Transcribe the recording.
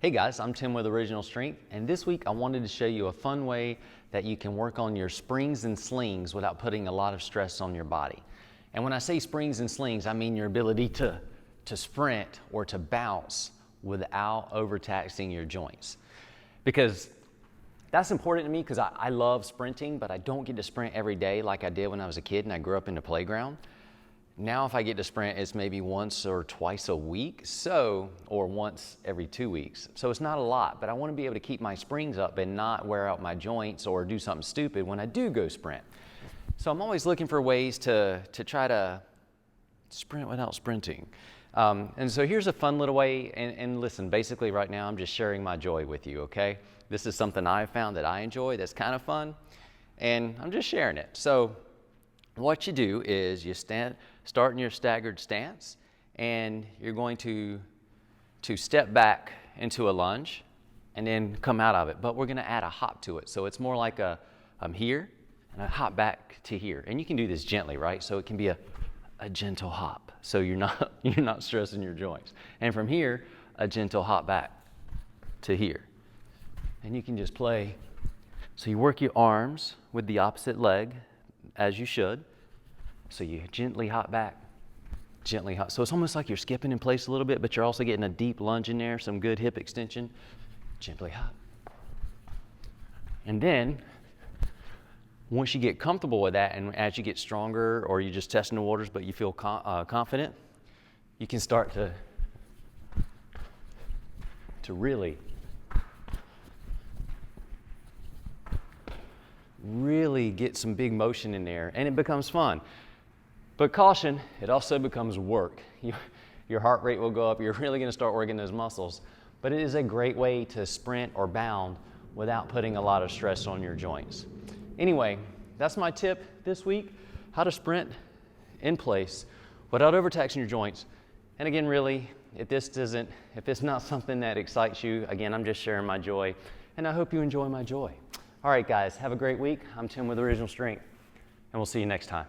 Hey guys, I'm Tim with Original Strength, and this week I wanted to show you a fun way that you can work on your springs and slings without putting a lot of stress on your body. And when I say springs and slings, I mean your ability to sprint or to bounce without overtaxing your joints. Because that's important to me because I love sprinting, but I don't get to sprint every day like I did when I was a kid and I grew up in the playground. Now if I get to sprint, it's maybe once or twice a week, or once every 2 weeks. So it's not a lot, but I want to be able to keep my springs up and not wear out my joints or do something stupid when I do go sprint. So I'm always looking for ways to try to sprint without sprinting. And so here's a fun little way, and listen, basically right now I'm just sharing my joy with you, okay? This is something I've found that I enjoy that's kind of fun, and I'm just sharing it. So what you do is you start in your staggered stance, and you're going to step back into a lunge and then come out of it. But we're going to add a hop to it. So it's more like I'm here and I hop back to here. And you can do this gently, right? So it can be a gentle hop. So you're not stressing your joints. And from here, a gentle hop back to here. And you can just play. So you work your arms with the opposite leg, as you should. So you gently hop back, gently hop. So it's almost like you're skipping in place a little bit, but you're also getting a deep lunge in there, some good hip extension. Gently hop. And then, once you get comfortable with that, and as you get stronger, or you're just testing the waters, but you feel confident, you can start to really get some big motion in there, and it becomes fun. But caution, it also becomes work. Your heart rate will go up. You're really going to start working those muscles. But it is a great way to sprint or bound without putting a lot of stress on your joints. Anyway, that's my tip this week, how to sprint in place without overtaxing your joints. And again, really, if it's not something that excites you, again, I'm just sharing my joy, and I hope you enjoy my joy. All right, guys, have a great week. I'm Tim with Original Strength, and we'll see you next time.